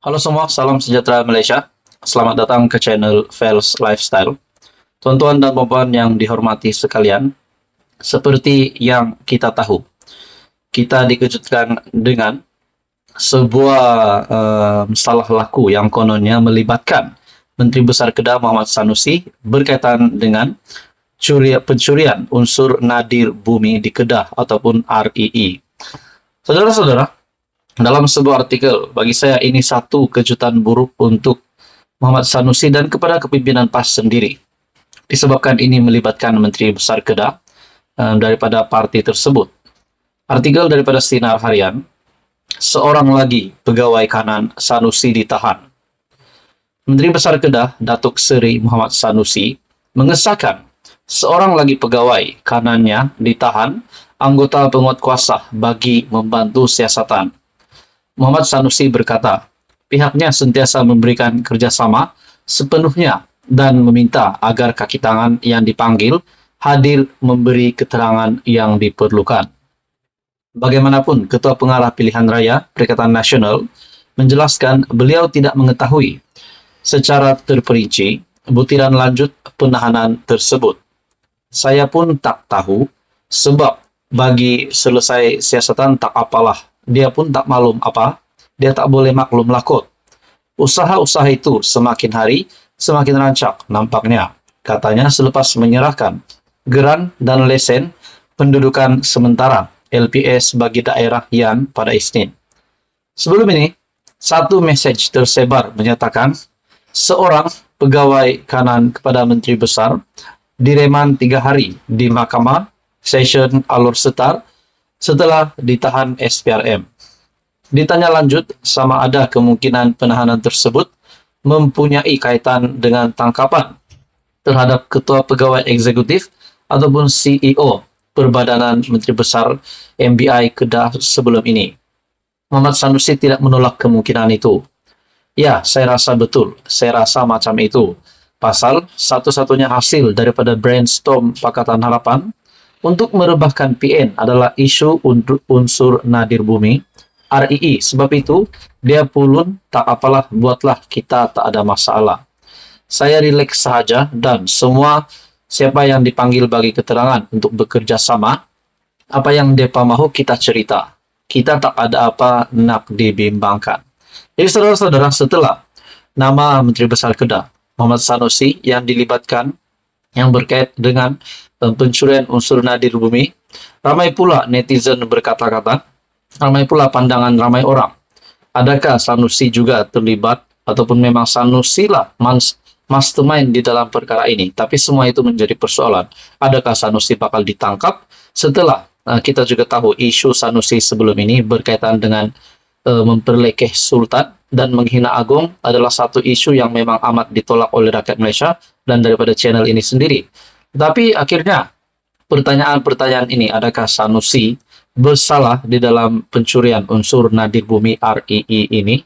Halo semua, salam sejahtera Malaysia. Selamat datang ke channel Fels Lifestyle. Tuan-tuan dan puan yang dihormati sekalian, seperti yang kita tahu, kita dikejutkan dengan sebuah salah laku yang kononnya melibatkan Menteri Besar Kedah Muhammad Sanusi berkaitan dengan pencurian unsur nadir bumi di Kedah ataupun REE. Saudara-saudara, dalam sebuah artikel, bagi saya ini satu kejutan buruk untuk Muhammad Sanusi dan kepada kepimpinan PAS sendiri. Disebabkan ini melibatkan Menteri Besar Kedah daripada parti tersebut. Artikel daripada Sinar Harian, seorang lagi pegawai kanan Sanusi ditahan. Menteri Besar Kedah, Datuk Seri Muhammad Sanusi, mengesahkan seorang lagi pegawai kanannya ditahan anggota penguatkuasa bagi membantu siasatan. Muhammad Sanusi berkata, pihaknya sentiasa memberikan kerjasama sepenuhnya dan meminta agar kaki tangan yang dipanggil hadir memberi keterangan yang diperlukan. Bagaimanapun, Ketua Pengarah Pilihan Raya Perikatan Nasional menjelaskan beliau tidak mengetahui secara terperinci butiran lanjut penahanan tersebut. Saya pun tak tahu sebab bagi selesai siasatan tak apalah. Dia pun tak maklum apa, dia tak boleh maklum lakot. Usaha-usaha itu semakin hari semakin rancak nampaknya, katanya selepas menyerahkan geran dan lesen pendudukan sementara LPS bagi daerah Yan pada Isnin. Sebelum ini, satu mesej tersebar menyatakan seorang pegawai kanan kepada Menteri Besar direman 3 hari di Mahkamah Session Alor Setar setelah ditahan SPRM. Ditanya lanjut sama ada kemungkinan penahanan tersebut mempunyai kaitan dengan tangkapan terhadap Ketua Pegawai Eksekutif ataupun CEO Perbadanan Menteri Besar MBI Kedah sebelum ini. Muhammad Sanusi tidak menolak kemungkinan itu. Ya, saya rasa betul. Saya rasa macam itu. Pasal satu-satunya hasil daripada brainstorm Pakatan Harapan untuk merebahkan PN adalah isu unsur nadir bumi REE. Sebab itu, dia pulun tak apalah, buatlah, kita tak ada masalah. Saya rileks sahaja dan semua siapa yang dipanggil bagi keterangan untuk bekerja sama, apa yang mereka mahu kita cerita. Kita tak ada apa nak dibimbangkan. Jadi saudara-saudara, setelah nama Menteri Besar Kedah Muhammad Sanusi yang dilibatkan yang berkait dengan pencurian unsur nadir bumi, ramai pula netizen berkata-kata, ramai pula pandangan ramai orang. Adakah Sanusi juga terlibat ataupun memang Sanusi lah mastermind di dalam perkara ini? Tapi semua itu menjadi persoalan. Adakah Sanusi bakal ditangkap setelah kita juga tahu isu Sanusi sebelum ini berkaitan dengan memperlekeh Sultan dan menghina Agung adalah satu isu yang memang amat ditolak oleh rakyat Malaysia dan daripada channel ini sendiri. Tapi akhirnya pertanyaan-pertanyaan ini, adakah Sanusi bersalah di dalam pencurian unsur nadir bumi REE ini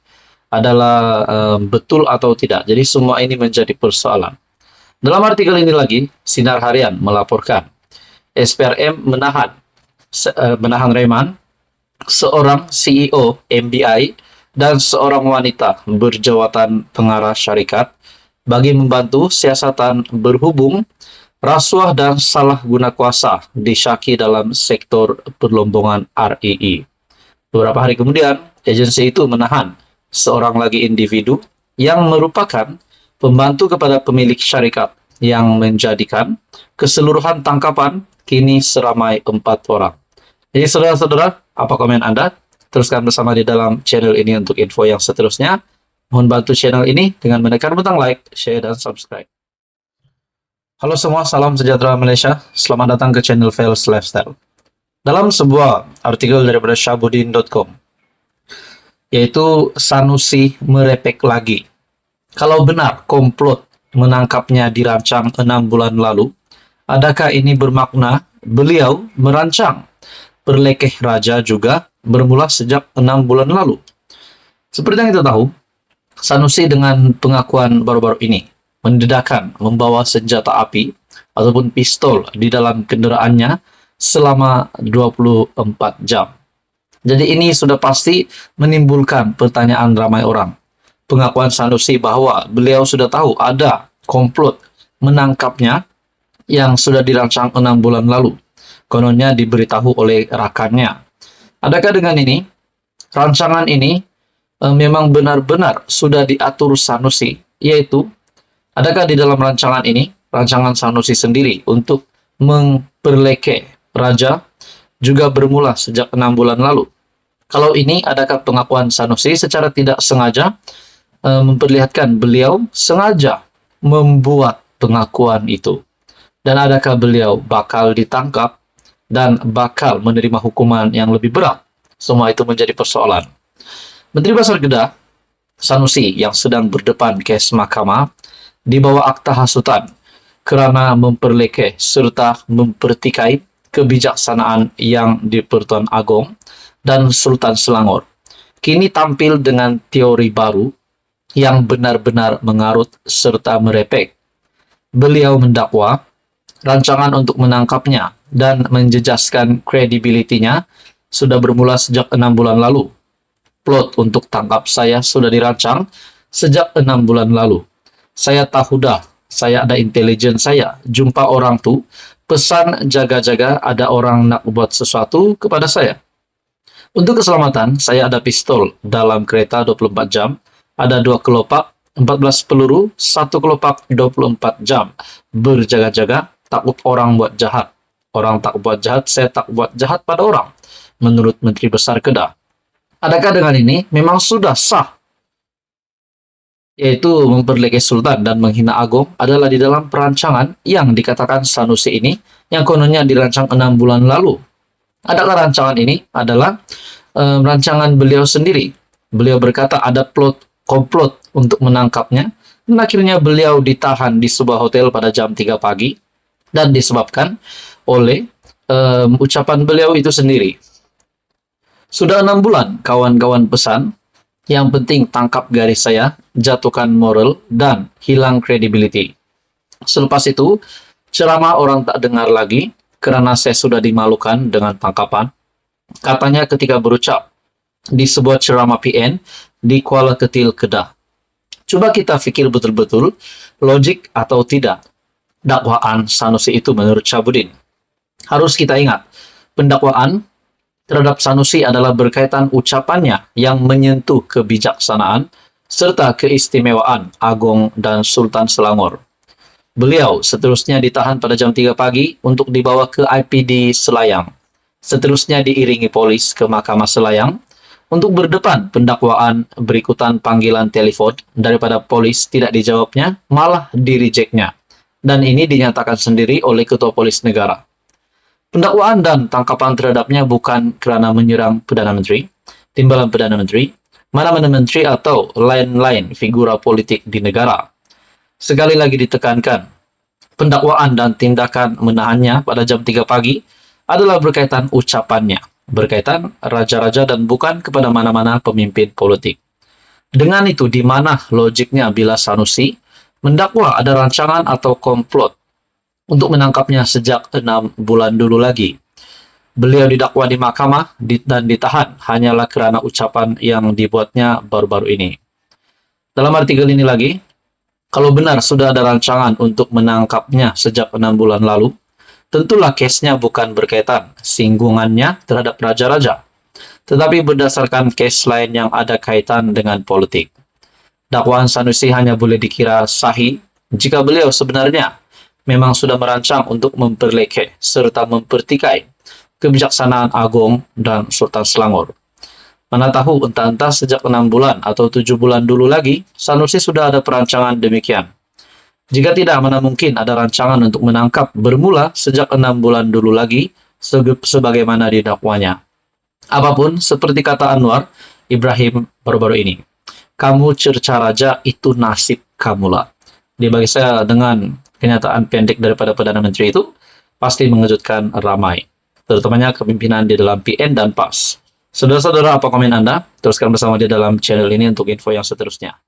adalah betul atau tidak? Jadi semua ini menjadi persoalan. Dalam artikel ini lagi, Sinar Harian melaporkan SPRM menahan reman seorang CEO MBI dan seorang wanita berjawatan pengarah syarikat bagi membantu siasatan berhubung rasuah dan salah guna kuasa disyaki dalam sektor perlombongan REE. Beberapa hari kemudian, agensi itu menahan seorang lagi individu yang merupakan pembantu kepada pemilik syarikat yang menjadikan keseluruhan tangkapan kini seramai 4 orang. Jadi saudara-saudara, apa komen Anda? Teruskan bersama di dalam channel ini untuk info yang seterusnya. Mohon bantu channel ini dengan menekan butang like, share, dan subscribe. Halo semua, salam sejahtera Malaysia. Selamat datang ke channel Fels Lifestyle. Dalam sebuah artikel daripada Syahbudin.com, yaitu Sanusi merepek lagi. Kalau benar komplot menangkapnya dirancang 6 bulan lalu, adakah ini bermakna beliau merancang perlekeh raja juga bermula sejak 6 bulan lalu? Seperti yang kita tahu, Sanusi dengan pengakuan baru-baru ini mendedakan membawa senjata api ataupun pistol di dalam kendaraannya selama 24 jam. Jadi ini sudah pasti menimbulkan pertanyaan ramai orang. pengakuan Sanusi bahwa beliau sudah tahu ada komplot menangkapnya yang sudah dirancang 6 bulan lalu. Kononnya diberitahu oleh rakannya. Adakah dengan ini, rancangan ini memang benar-benar sudah diatur Sanusi, yaitu adakah di dalam rancangan ini, rancangan Sanusi sendiri untuk memperleke raja juga bermula sejak 6 bulan lalu? Kalau ini, adakah pengakuan Sanusi secara tidak sengaja memperlihatkan beliau sengaja membuat pengakuan itu? Dan adakah beliau bakal ditangkap dan bakal menerima hukuman yang lebih berat? Semua itu menjadi persoalan. Menteri Besar Kedah, Sanusi, yang sedang berdepan kes mahkamah, dibawa akta hasutan kerana memperleke serta mempertikai kebijaksanaan yang di-Pertuan Agong dan Sultan Selangor. Kini tampil dengan teori baru yang benar-benar mengarut serta merepek. Beliau mendakwa rancangan untuk menangkapnya dan menjejaskan kredibilitinya sudah bermula sejak 6 bulan lalu. Plot untuk tangkap saya sudah dirancang sejak 6 bulan lalu. Saya tahu dah, saya ada intelijen saya. Jumpa orang tu, pesan jaga-jaga ada orang nak buat sesuatu kepada saya. Untuk keselamatan, saya ada pistol dalam kereta 24 jam, ada 2 kelopak, 14 peluru, 1 kelopak 24 jam. Berjaga-jaga, takut orang buat jahat. Orang tak buat jahat, saya tak buat jahat pada orang. Menurut Menteri Besar Kedah. Adakah dengan ini memang sudah sah? Yaitu memperleke Sultan dan menghina Agong adalah di dalam perancangan yang dikatakan Sanusi ini, yang kononnya dirancang 6 bulan lalu. Adakah rancangan ini adalah rancangan beliau sendiri? Beliau berkata ada komplot untuk menangkapnya, dan akhirnya beliau ditahan di sebuah hotel pada jam 3 pagi, dan disebabkan oleh ucapan beliau itu sendiri. Sudah 6 bulan kawan-kawan pesan, yang penting tangkap garis saya, jatuhkan moral, dan hilang credibility. Selepas itu, ceramah orang tak dengar lagi, kerana saya sudah dimalukan dengan tangkapan. Katanya ketika berucap di sebuah ceramah PN di Kuala Ketil, Kedah. Coba kita fikir betul-betul, logik atau tidak dakwaan Sanusi itu menurut Syahbudin. Harus kita ingat, pendakwaan terhadap Sanusi adalah berkaitan ucapannya yang menyentuh kebijaksanaan serta keistimewaan Agong dan Sultan Selangor. Beliau seterusnya ditahan pada jam 3 pagi untuk dibawa ke IPD Selayang. Seterusnya diiringi polis ke Mahkamah Selayang untuk berdepan pendakwaan berikutan panggilan telepon. Daripada polis tidak dijawabnya, malah direjeknya. Dan ini dinyatakan sendiri oleh Ketua Polis Negara. Pendakwaan dan tangkapan terhadapnya bukan kerana menyerang Perdana Menteri, timbalan Perdana Menteri, mana-mana menteri atau lain-lain figura politik di negara. Sekali lagi ditekankan, pendakwaan dan tindakan menahannya pada jam 3 pagi adalah berkaitan ucapannya, berkaitan raja-raja dan bukan kepada mana-mana pemimpin politik. Dengan itu, di mana logiknya bila Sanusi mendakwa ada rancangan atau komplot untuk menangkapnya sejak 6 bulan dulu lagi? Beliau didakwa di mahkamah dan ditahan hanyalah kerana ucapan yang dibuatnya baru-baru ini. Dalam artikel ini lagi, kalau benar sudah ada rancangan untuk menangkapnya sejak 6 bulan lalu, tentulah kesnya bukan berkaitan singgungannya terhadap raja-raja, tetapi berdasarkan kes lain yang ada kaitan dengan politik. Dakwaan Sanusi hanya boleh dikira sahih jika beliau sebenarnya memang sudah merancang untuk memperleke serta mempertikai kebijaksanaan Agong dan Sultan Selangor. Mana tahu entah-entah sejak 6 bulan atau 7 bulan dulu lagi, Sanusi sudah ada perancangan demikian. Jika tidak, mana mungkin ada rancangan untuk menangkap bermula sejak 6 bulan dulu lagi, sebagaimana didakwanya. Apapun, seperti kata Anwar Ibrahim baru-baru ini, kamu cerca raja, itu nasib kamulah. Dia bagi saya dengan kenyataan pendek daripada Perdana Menteri itu, pasti mengejutkan ramai, terutamanya kepimpinan di dalam PN dan PAS. Saudara-saudara, apa komen Anda? Teruskan bersama di dalam channel ini untuk info yang seterusnya.